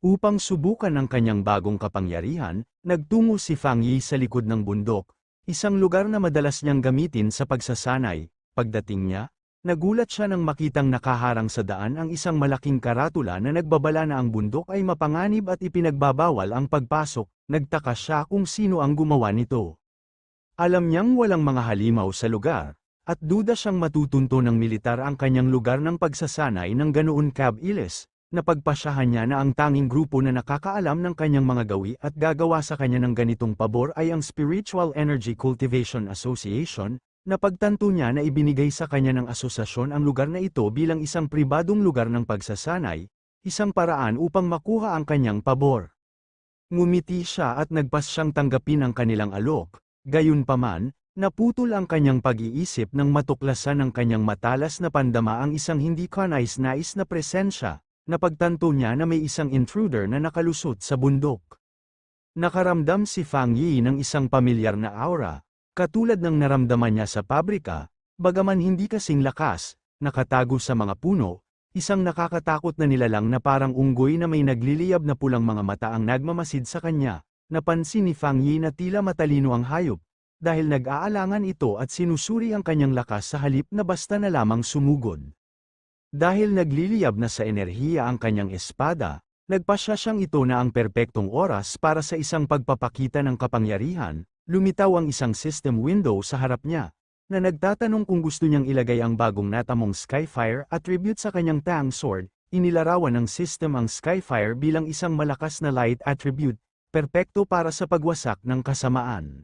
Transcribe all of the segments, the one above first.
Upang subukan ang kanyang bagong kapangyarihan, nagtungo si Fang Yi sa likod ng bundok, isang lugar na madalas niyang gamitin sa pagsasanay. Pagdating niya, nagulat siya nang makitang nakaharang sa daan ang isang malaking karatula na nagbabala na ang bundok ay mapanganib at ipinagbabawal ang pagpasok. Nagtaka siya kung sino ang gumawa nito. Alam niyang walang mga halimaw sa lugar, at duda siyang matutunto ng militar ang kanyang lugar ng pagsasanay ng ganoon kabilis. Napagpasyahan niya na ang tanging grupo na nakakaalam ng kanyang mga gawi at gagawa sa kanya ng ganitong pabor ay ang Spiritual Energy Cultivation Association. Napagtanto niya na ibinigay sa kanya ng asosasyon ang lugar na ito bilang isang pribadong lugar ng pagsasanay, isang paraan upang makuha ang kanyang pabor. Ngumiti siya at nagpasyang tanggapin ang kanilang alok, gayunpaman, naputol ang kanyang pag-iisip nang matuklasan ng kanyang matalas na pandama ang isang hindi kanais-nais na presensya. Napagtanto niya na may isang intruder na nakalusot sa bundok. Nakaramdam si Fang Yi ng isang pamilyar na aura, katulad ng naramdaman niya sa pabrika, bagaman hindi kasing lakas, nakatago sa mga puno, isang nakakatakot na nilalang na parang unggoy na may nagliliyab na pulang mga mata ang nagmamasid sa kanya. Napansin ni Fang Yi na tila matalino ang hayop, dahil nag-aalangan ito at sinusuri ang kanyang lakas sa halip na basta na lamang sumugod. Dahil nagliliyab na sa enerhiya ang kanyang espada, nagpasya siyang ito na ang perpektong oras para sa isang pagpapakita ng kapangyarihan. Lumitaw ang isang system window sa harap niya, na nagtatanong kung gusto niyang ilagay ang bagong natamong Skyfire attribute sa kanyang Tang Sword. Inilarawan ng system ang Skyfire bilang isang malakas na light attribute, perpekto para sa pagwasak ng kasamaan.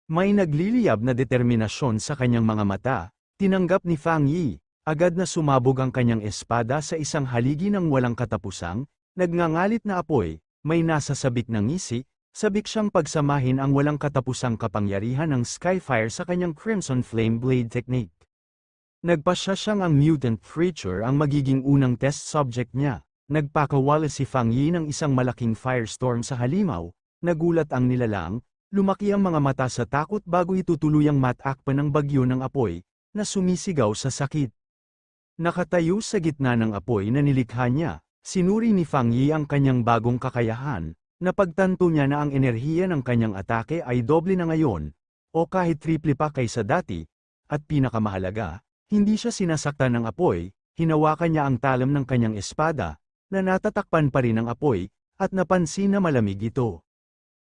May nagliliyab na determinasyon sa kanyang mga mata. Tinanggap ni Fang Yi. Agad na sumabog ang kanyang espada sa isang haligi ng walang katapusang, nagngangalit na apoy, may nasasabik na ngisi, sabik siyang pagsamahin ang walang katapusang kapangyarihan ng Skyfire sa kanyang Crimson Flame Blade technique. Nagpasya siyang ang mutant creature ang magiging unang test subject niya. Nagpakawala si Fang Yi ng isang malaking firestorm sa halimaw, nagulat ang nilalang, lumaki ang mga mata sa takot bago ito tuluyang matakpan ng bagyo ng apoy, na sumisigaw sa sakit. Nakatayo sa gitna ng apoy na nilikha niya, sinuri ni Fang Yi ang kanyang bagong kakayahan, napagtanto niya na ang enerhiya ng kanyang atake ay doble na ngayon, o kahit triple pa kaysa dati, at pinakamahalaga, hindi siya sinasaktan ng apoy, hinawakan niya ang talam ng kanyang espada, na natatakpan pa rin ng apoy, at napansin na malamig ito.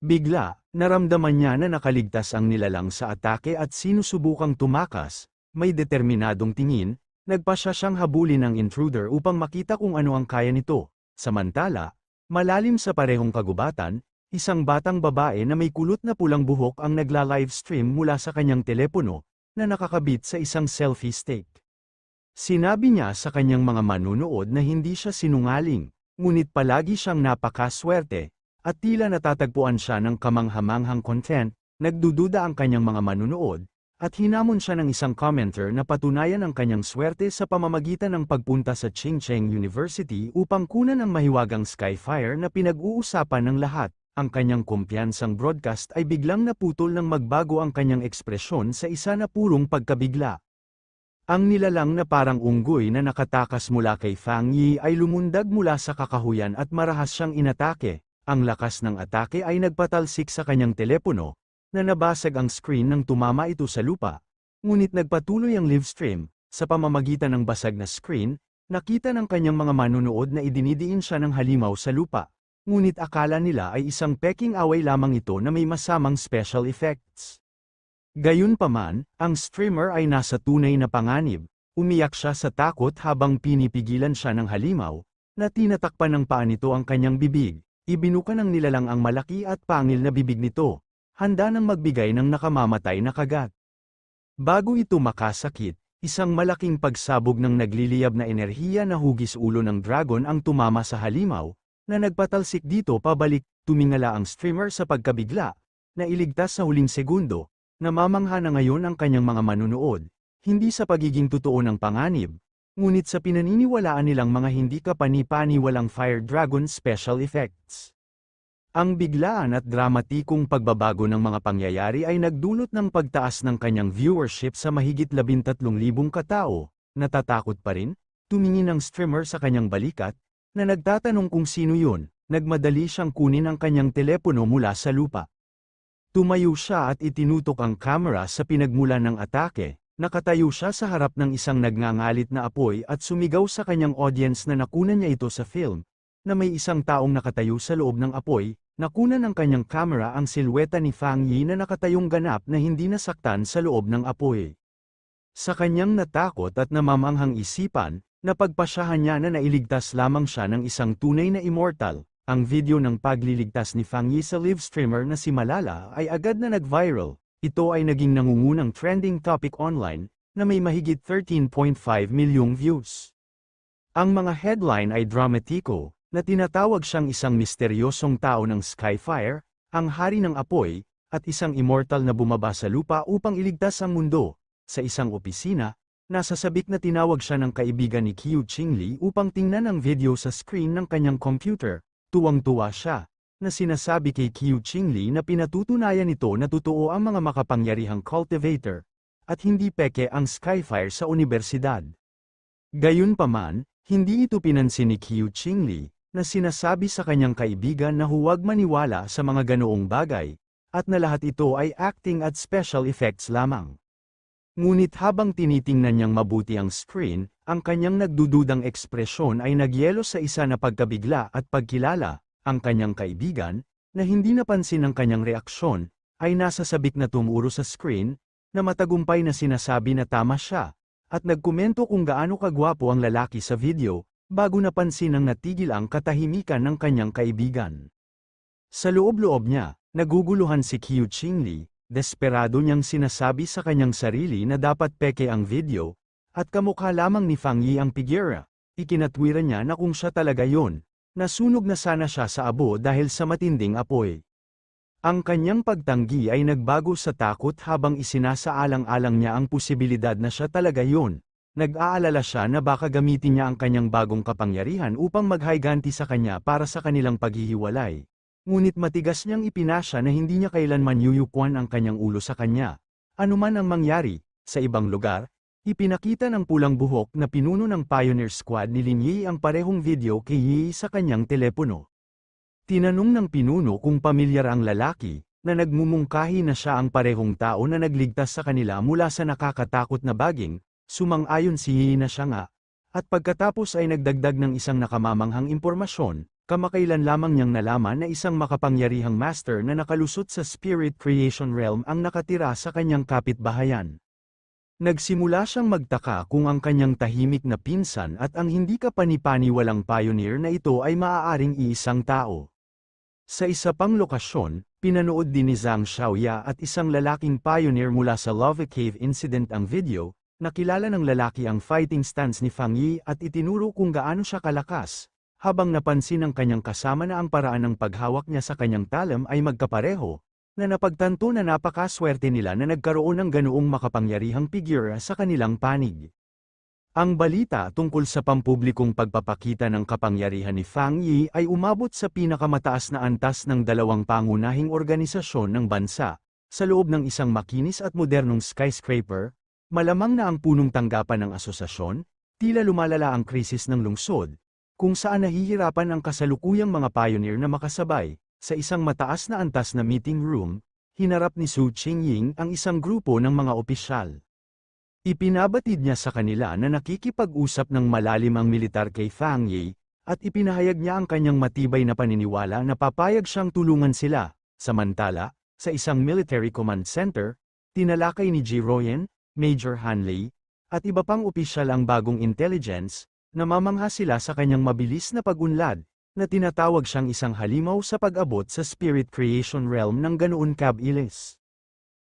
Bigla, naramdaman niya na nakaligtas ang nilalang sa atake at sinusubukang tumakas, may determinadong tingin. Nagpasya siyang habulin ng intruder upang makita kung ano ang kaya nito. Samantala, malalim sa parehong kagubatan, isang batang babae na may kulot na pulang buhok ang nagla-livestream mula sa kanyang telepono, na nakakabit sa isang selfie stick. Sinabi niya sa kanyang mga manunood na hindi siya sinungaling, ngunit palagi siyang napakaswerte, at tila natatagpuan siya ng kamanghamanghang content. Nagdududa ang kanyang mga manunood, at hinamon siya ng isang commenter na patunayan ang kanyang swerte sa pamamagitan ng pagpunta sa Chingcheng University upang kunan ang mahiwagang Skyfire na pinag-uusapan ng lahat. Ang kanyang kumpiyansang broadcast ay biglang naputol nang magbago ang kanyang ekspresyon sa isa na purong pagkabigla. Ang nilalang na parang unggoy na nakatakas mula kay Fang Yi ay lumundag mula sa kakahuyan at marahas siyang inatake. Ang lakas ng atake ay nagpatalsik sa kanyang telepono, na nabasag ang screen nang tumama ito sa lupa, ngunit nagpatuloy ang livestream. Sa pamamagitan ng basag na screen, nakita ng kanyang mga manunood na idinidiin siya ng halimaw sa lupa, ngunit akala nila ay isang peking away lamang ito na may masamang special effects. Gayunpaman, ang streamer ay nasa tunay na panganib. Umiyak siya sa takot habang pinipigilan siya ng halimaw, na tinatakpan ng paa nito ang kanyang bibig. Ibinuka ng nilalang ang malaki at pangil na bibig nito, handa nang magbigay ng nakamamatay na kagat. Bago ito makasakit, isang malaking pagsabog ng nagliliyab na enerhiya na hugis ulo ng dragon ang tumama sa halimaw, na nagpatalsik dito pabalik. Tumingala ang streamer sa pagkabigla, na iligtas sa huling segundo. Namamangha na ngayon ang kanyang mga manunood, hindi sa pagiging totoo ng panganib, ngunit sa pinaniniwalaan nilang mga hindi kapani-paniwalang Fire Dragon special effects. Ang biglaan at dramatikong pagbabago ng mga pangyayari ay nagdulot ng pagtaas ng kanyang viewership sa mahigit 13,000 katao. Natatakot pa rin, tumingin ang streamer sa kanyang balikat, na nagtatanong kung sino yun. nagmadali siyang kunin ang kanyang telepono mula sa lupa. Tumayo siya at itinutok ang kamera sa pinagmulan ng atake. Nakatayo siya sa harap ng isang nagngangalit na apoy at sumigaw sa kanyang audience na nakunan niya ito sa film, na may isang taong nakatayo sa loob ng apoy. Nakunan ng kanyang kamera ang silweta ni Fang Yi na nakatayong ganap na hindi nasaktan sa loob ng apoy. Sa kanyang natakot at namamanghang isipan, napagpasyahan niya na nailigtas lamang siya ng isang tunay na immortal. Ang video ng pagliligtas ni Fang Yi sa live streamer na si Malala ay agad na nag-viral. Ito ay naging nangungunang trending topic online, na may mahigit 13.5 milyong views. Ang mga headline ay dramatiko, na tinatawag siyang isang misteryosong tao ng Skyfire, ang hari ng apoy, at isang immortal na bumaba sa lupa upang iligtas ang mundo. Sa isang opisina, nasasabik na tinawag siya ng kaibigan ni Qiu Qingli upang tingnan ang video sa screen ng kanyang computer. Tuwang-tuwa siya, na sinasabi kay Qiu Qingli na pinatutunayan nito na totoo ang mga makapangyarihang cultivator, at hindi peke ang Skyfire sa unibersidad. Gayunpaman, hindi ito pinansin ni Qiu Qingli, na sinasabi sa kanyang kaibigan na huwag maniwala sa mga ganoong bagay, at na lahat ito ay acting at special effects lamang. Ngunit habang tinitingnan niyang mabuti ang screen, ang kanyang nagdududang ekspresyon ay nagyelo sa isa na pagkabigla at pagkilala. Ang kanyang kaibigan, na hindi napansin ang kanyang reaksyon, ay nasasabik na tumuro sa screen, na matagumpay na sinasabi na tama siya, at nagkomento kung gaano kagwapo ang lalaki sa video, bago napansin ang natigil ang katahimikan ng kanyang kaibigan. Sa loob-loob niya, naguguluhan si Qiu Qingli. Desperado niyang sinasabi sa kanyang sarili na dapat peke ang video, at kamukha lamang ni Fang Yi ang figura. Ikinatwiran niya na kung siya talaga yon, nasunog na sana siya sa abo dahil sa matinding apoy. Ang kanyang pagtanggi ay nagbago sa takot habang isinasaalang-alang niya ang posibilidad na siya talaga yon. Nag-aalala siya na baka gamitin niya ang kanyang bagong kapangyarihan upang maghayganti sa kanya para sa kanilang paghihiwalay. Ngunit matigas niyang ipinasya na hindi niya kailanman yuyukuan ang kanyang ulo sa kanya. Anuman ang mangyari, sa ibang lugar, ipinakita ng pulang buhok na pinuno ng Pioneer Squad ni Lin Yi ang parehong video kay Yi sa kanyang telepono. Tinanong ng pinuno kung pamilyar ang lalaki, na nagmumungkahi na siya ang parehong tao na nagligtas sa kanila mula sa nakakatakot na baging, sumang-ayon si Yi na siya nga, at pagkatapos ay nagdagdag ng isang nakamamanghang impormasyon. Kamakailan lamang niyang nalaman na isang makapangyarihang master na nakalusot sa spirit creation realm ang nakatira sa kanyang kapitbahayan. Nagsimula siyang magtaka kung ang kanyang tahimik na pinsan at ang hindi kapani-paniwalang pioneer na ito ay maaaring iisang tao. Sa isa pang lokasyon, pinanood din ni Zhang Xiaoya at isang lalaking pioneer mula sa Lava Cave incident ang video. Nakilala ng lalaki ang fighting stance ni Fang Yi at itinuro kung gaano siya kalakas. Habang napansin ng kanyang kasama na ang paraan ng paghawak niya sa kanyang talam ay magkapareho, na napagtanto na napakaswerte nila na nagkaroon ng ganoong makapangyarihang figura sa kanilang panig. Ang balita tungkol sa pampublikong pagpapakita ng kapangyarihan ni Fang Yi ay umabot sa pinakamataas na antas ng dalawang pangunahing organisasyon ng bansa, sa loob ng isang makinis at modernong skyscraper. Malamang na ang punong tanggapan ng asosasyon, tila lumalala ang krisis ng lungsod, kung saan nahihirapan ang kasalukuyang mga pioneer na makasabay. Sa isang mataas na antas na meeting room, hinarap ni Su Qingying ang isang grupo ng mga opisyal. Ipinabatid niya sa kanila na nakikipag-usap ng malalim ang militar kay Fang Yi, at ipinahayag niya ang kanyang matibay na paniniwala na papayag siyang tulungan sila. Samantala, sa isang military command center, tinalakay ni Ji Royen, Major Han Lei, at iba pang opisyal ang bagong intelligence. Namamangha sila sa kanyang mabilis na pag-unlad, na tinatawag siyang isang halimaw sa pag-abot sa spirit creation realm ng ganoon kabilis.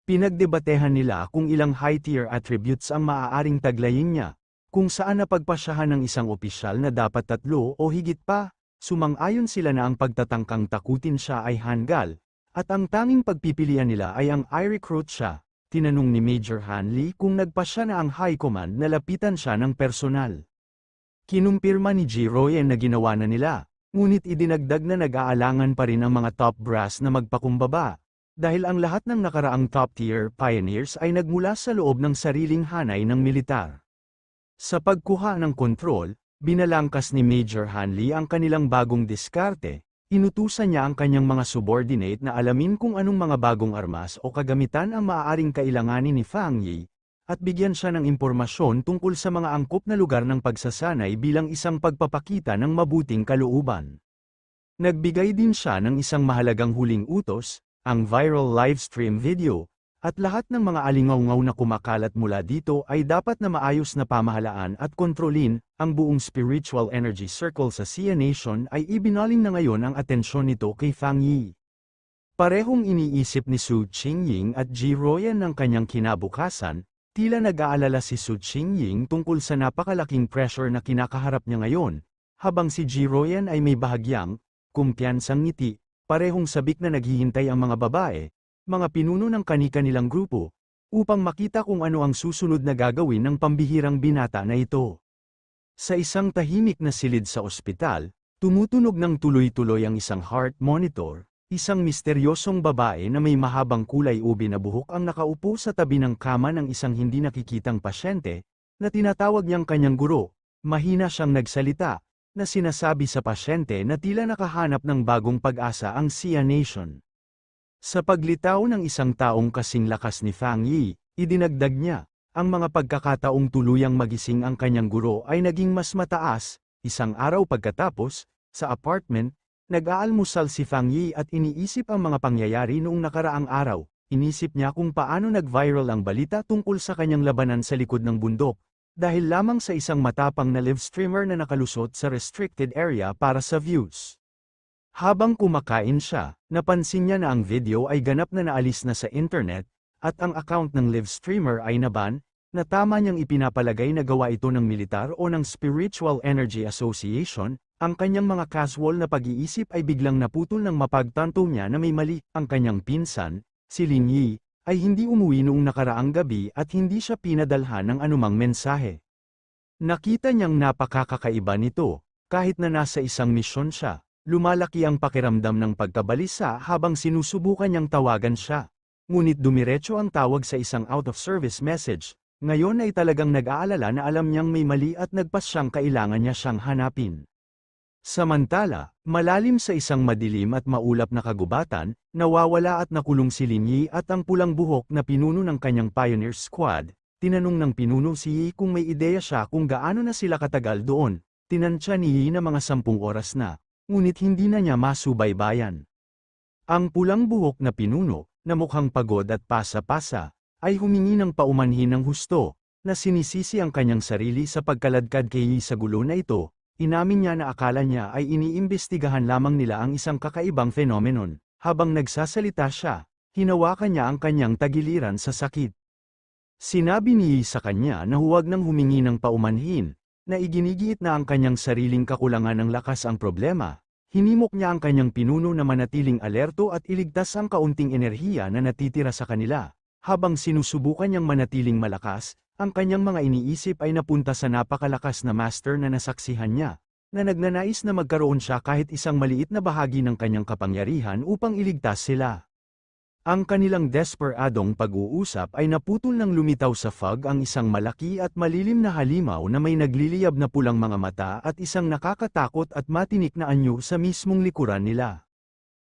Pinagdebatehan nila kung ilang high-tier attributes ang maaaring taglayin niya, kung saan napagpasyahan ng isang opisyal na dapat 3 o higit pa. Sumang-ayon sila na ang pagtatangkang takutin siya ay hanggal, at ang tanging pagpipilian nila ay ang i-recruit siya. Tinanong ni Major Han Lei kung nagpasya na ang High Command na lapitan siya ng personal. Kinumpirma ni Ji Royen na ginawa na nila, ngunit idinagdag na nag-aalangan pa rin ang mga top brass na magpakumbaba, dahil ang lahat ng nakaraang top-tier pioneers ay nagmula sa loob ng sariling hanay ng militar. Sa pagkuha ng kontrol, binalangkas ni Major Han Lei ang kanilang bagong diskarte, Inutusan niya ang kanyang mga subordinate na alamin kung anong mga bagong armas o kagamitan ang maaaring kailanganin ni Fang Yi, at bigyan siya ng impormasyon tungkol sa mga angkop na lugar ng pagsasanay bilang isang pagpapakita ng mabuting kalooban. Nagbigay din siya ng isang mahalagang huling utos, ang viral livestream video, at lahat ng mga alingaw-ngaw na kumakalat mula dito ay dapat na maayos na pamahalaan at kontrolin. Ang buong spiritual energy circle sa Sia Nation ay ibinaling na ngayon ang atensyon nito kay Fang Yi. Parehong iniisip ni Su Qingying at Ji Royan ng kanyang kinabukasan, tila nag-aalala si Su Qingying tungkol sa napakalaking pressure na kinakaharap niya ngayon, habang si Ji Royan ay may bahagyang, kumpiyansang ngiti, parehong sabik na naghihintay ang mga babae, mga pinuno ng kani-kanilang grupo, upang makita kung ano ang susunod na gagawin ng pambihirang binata na ito. Sa isang tahimik na silid sa ospital, tumutunog ng tuloy-tuloy ang isang heart monitor, isang misteryosong babae na may mahabang kulay ube na buhok ang nakaupo sa tabi ng kama ng isang hindi nakikitang pasyente, na tinatawag niyang kanyang guro. Mahina siyang nagsalita, na sinasabi sa pasyente na tila nakahanap ng bagong pag-asa ang Sia Nation. Sa paglitaw ng isang taong kasing lakas ni Fang Yi, idinagdag niya, ang mga pagkakataong tuluyang magising ang kanyang guro ay naging mas mataas. Isang araw pagkatapos, sa apartment, nag-aalmusal si Fang Yi at iniisip ang mga pangyayari noong nakaraang araw. Inisip niya kung paano nag-viral ang balita tungkol sa kanyang labanan sa likod ng bundok, dahil lamang sa isang matapang na live streamer na nakalusot sa restricted area para sa views. Habang kumakain siya, napansin niya na ang video ay ganap na naalis na sa internet, at ang account ng live streamer ay naban, na tama niyang ipinapalagay na gawa ito ng militar o ng Spiritual Energy Association. Ang kanyang mga casual na pag-iisip ay biglang naputol nang mapagtanto niya na may mali. Ang kanyang pinsan, si Lin Yi, ay hindi umuwi noong nakaraang gabi at hindi siya pinadalhan ng anumang mensahe. Nakita niyang napakakakaiba nito, kahit na nasa isang misyon siya. Lumalaki ang pakiramdam ng pagkabalisa habang sinusubukan niyang tawagan siya. Ngunit dumiretso ang tawag sa isang out-of-service message. Ngayon ay talagang nag-aalala na alam niyang may mali at nagpas siyang kailangan niya siyang hanapin. Samantala, malalim sa isang madilim at maulap na kagubatan, nawawala at nakulong si Lin Yi at ang pulang buhok na pinuno ng kanyang Pioneer Squad. Tinanong ng pinuno si Yi kung may ideya siya kung gaano na sila katagal doon. Tinansya ni Yi na mga 10 oras na, ngunit hindi na niya masubaybayan. Ang pulang buhok na pinuno, na mukhang pagod at pasa-pasa, ay humingi ng paumanhin ng husto, na sinisisi ang kanyang sarili sa pagkaladkad kay Yi sa gulo na ito. Inamin niya na akala niya ay iniimbestigahan lamang nila ang isang kakaibang phenomenon. Habang nagsasalita siya, hinawakan niya ang kanyang tagiliran sa sakit. Sinabi ni Yi sa kanya na huwag nang humingi ng paumanhin, na iginigiit na ang kanyang sariling kakulangan ng lakas ang problema. Hinimok niya ang kanyang pinuno na manatiling alerto at iligtas ang kaunting enerhiya na natitira sa kanila. Habang sinusubukan niyang manatiling malakas, ang kanyang mga iniisip ay napunta sa napakalakas na master na nasaksihan niya, na nagnanais na magkaroon siya kahit isang maliit na bahagi ng kanyang kapangyarihan upang iligtas sila. Ang kanilang desperadong pag-uusap ay naputol nang lumitaw sa fog ang isang malaki at malilim na halimaw na may nagliliyab na pulang mga mata at isang nakakatakot at matinik na anyo sa mismong likuran nila.